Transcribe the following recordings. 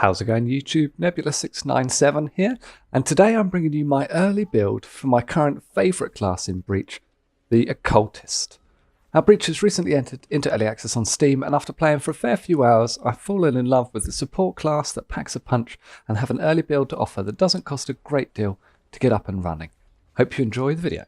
How's it going, YouTube? Nebula697 here, and today I'm bringing you my early build for my current favourite class in Breach, the Occultist. Now, Breach has recently entered into early access on Steam, and after playing for a fair few hours, I've fallen in love with the support class that packs a punch and have an early build to offer that doesn't cost a great deal to get up and running. Hope you enjoy the video.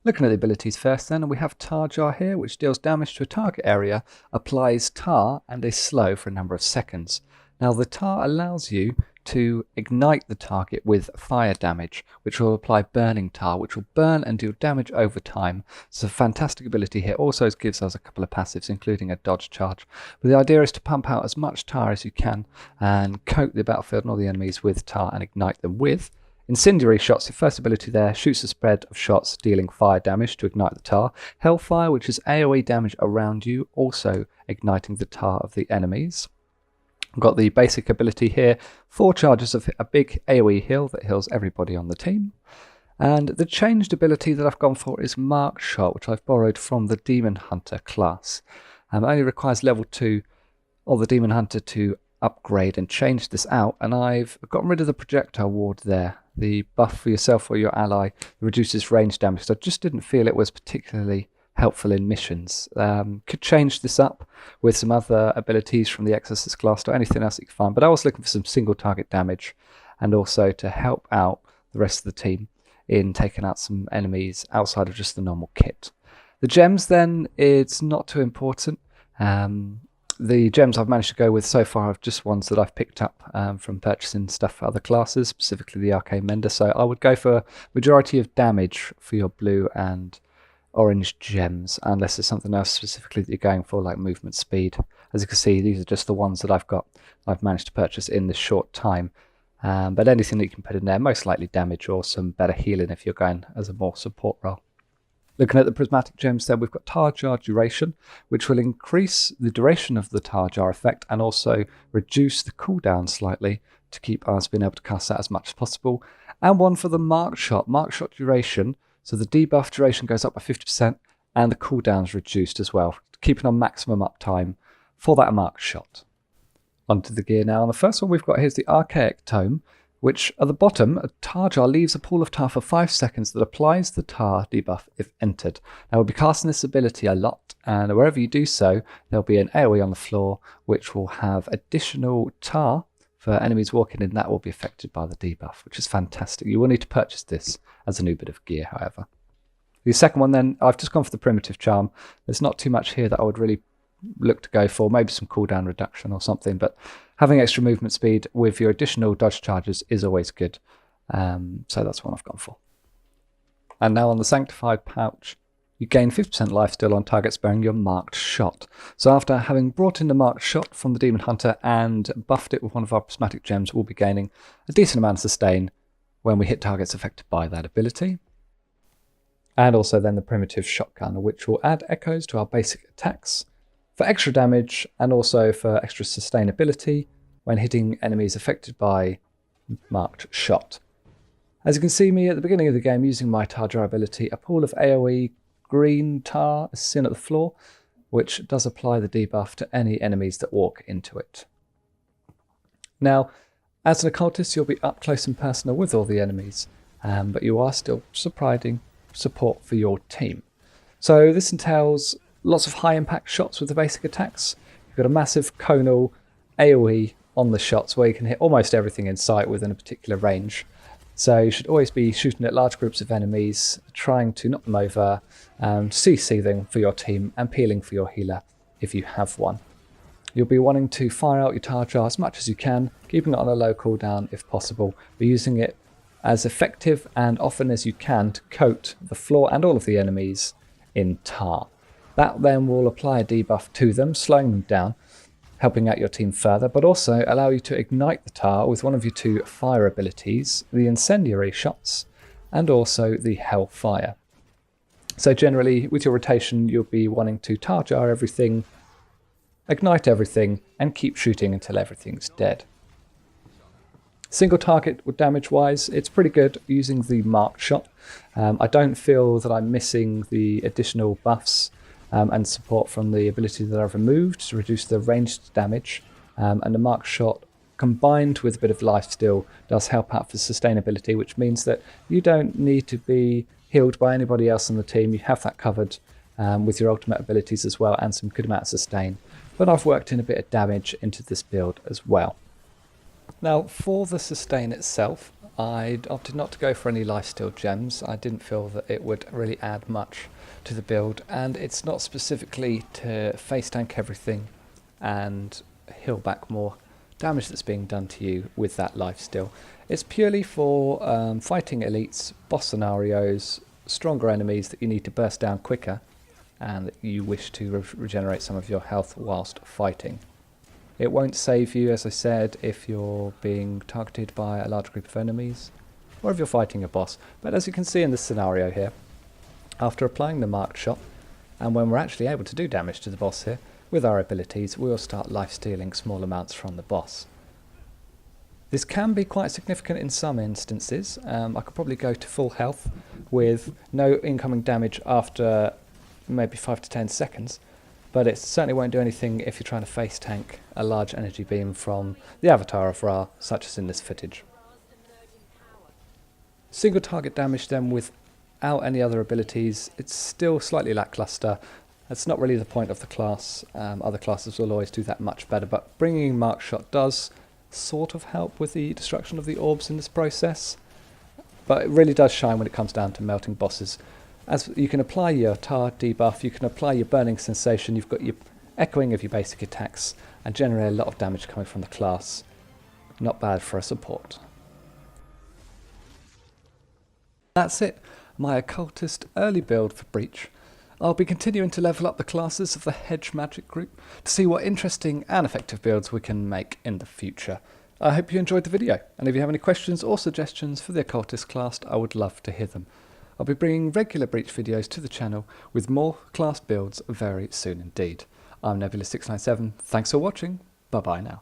Looking at the abilities first then, and we have Tar Jar here, which deals damage to a target area, applies tar and is slow for a number of seconds. Now the tar allows you to ignite the target with fire damage, which will apply burning tar, which will burn and deal damage over time. It's a fantastic ability here. Also gives us a couple of passives, including a dodge charge. But the idea is to pump out as much tar as you can and coat the battlefield and all the enemies with tar and ignite them with incendiary shots. Your first ability there shoots a spread of shots dealing fire damage to ignite the tar. Hellfire, which is AoE damage around you, also igniting the tar of the enemies. I've got the basic ability here, 4 charges of a big AoE heal that heals everybody on the team. And the changed ability that I've gone for is Mark Shot, which I've borrowed from the Demon Hunter class. It only requires level 2 or the Demon Hunter to upgrade and change this out, and I've gotten rid of the projectile ward there. The buff for yourself or your ally reduces range damage, so I just didn't feel it was particularly helpful in missions. Could change this up with some other abilities from the Exorcist class or anything else you can find, but I was looking for some single target damage and also to help out the rest of the team in taking out some enemies outside of just the normal kit. The gems then, it's not too important. The gems I've managed to go with so far are just ones that I've picked up from purchasing stuff for other classes, specifically the Arcane Mender. So I would go for majority of damage for your blue and orange gems, unless there's something else specifically that you're going for, like movement speed. As you can see, these are just the ones that I've managed to purchase in this short time. But anything that you can put in there, most likely damage or some better healing if you're going as a more support role. Looking at the prismatic gems there, we've got Tar Jar Duration, which will increase the duration of the Tar Jar effect and also reduce the cooldown slightly to keep us being able to cast that as much as possible. And one for the Mark Shot Duration, so the debuff duration goes up by 50% and the cooldown is reduced as well, keeping on maximum uptime for that Mark Shot. Onto the gear now, and the first one we've got here is the Archaic Tome, which at the bottom, a tar jar leaves a pool of tar for 5 seconds that applies the tar debuff if entered. Now we'll be casting this ability a lot, and wherever you do so, there'll be an AoE on the floor which will have additional tar for enemies walking in. That will be affected by the debuff, which is fantastic. You will need to purchase this as a new bit of gear, however. The second one then, I've just gone for the Primitive Charm. There's not too much here that I would really look to go for, maybe some cooldown reduction or something, but having extra movement speed with your additional dodge charges is always good. So that's what I've gone for. And now on the Sanctified Pouch, you gain 50% lifesteal on targets bearing your Marked Shot. So after having brought in the Marked Shot from the Demon Hunter and buffed it with one of our prismatic gems, we'll be gaining a decent amount of sustain when we hit targets affected by that ability. And also then the Primitive Shotgun, which will add echoes to our basic attacks for extra damage and also for extra sustainability when hitting enemies affected by Marked Shot. As you can see me at the beginning of the game using my Tar Jar ability, a pool of AoE green tar is seen at the floor, which does apply the debuff to any enemies that walk into it. Now, as an occultist, you'll be up close and personal with all the enemies, but you are still providing support for your team. So this entails lots of high impact shots with the basic attacks. You've got a massive conal AoE on the shots where you can hit almost everything in sight within a particular range. So you should always be shooting at large groups of enemies, trying to knock them over, CCing for your team and peeling for your healer if you have one. You'll be wanting to fire out your Tar Jar as much as you can, keeping it on a low cooldown if possible, but using it as effective and often as you can to coat the floor and all of the enemies in tar. That then will apply a debuff to them, slowing them down, helping out your team further, but also allow you to ignite the tar with one of your 2 fire abilities, the Incendiary Shots and also the Hellfire. So generally, with your rotation, you'll be wanting to Tar Jar everything, ignite everything, and keep shooting until everything's dead. Single target damage-wise, it's pretty good using the Marked Shot. I don't feel that I'm missing the additional buffs and support from the ability that I've removed to reduce the ranged damage and the marked shot combined with a bit of lifesteal does help out for sustainability, which means that you don't need to be healed by anybody else on the team. You have that covered with your ultimate abilities as well, and some good amount of sustain. But I've worked in a bit of damage into this build as well. Now for the sustain itself, I opted not to go for any lifesteal gems. I didn't feel that it would really add much to the build, and it's not specifically to face tank everything and heal back more damage that's being done to you with that lifesteal. It's purely for fighting elites, boss scenarios, stronger enemies that you need to burst down quicker, and that you wish to regenerate some of your health whilst fighting. It won't save you, as I said, if you're being targeted by a large group of enemies, or if you're fighting a boss. But as you can see in this scenario here, after applying the marked shot, and when we're actually able to do damage to the boss here, with our abilities, we will start life-stealing small amounts from the boss. This can be quite significant in some instances. I could probably go to full health with no incoming damage after maybe 5 to 10 seconds, but it certainly won't do anything if you're trying to face tank a large energy beam from the avatar of Ra, such as in this footage. Single target damage then without any other abilities, it's still slightly lackluster. That's not really the point of the class. Other classes will always do that much better, but bringing marked shot does sort of help with the destruction of the orbs in this process, but it really does shine when it comes down to melting bosses. As you can apply your tar debuff, you can apply your burning sensation, you've got your echoing of your basic attacks, and generally a lot of damage coming from the class. Not bad for a support. That's it, my Occultist early build for Breach. I'll be continuing to level up the classes of the Hedge Magic group to see what interesting and effective builds we can make in the future. I hope you enjoyed the video, and if you have any questions or suggestions for the Occultist class, I would love to hear them. I'll be bringing regular Breach videos to the channel with more class builds very soon indeed. I'm Nebula697, thanks for watching, bye bye now.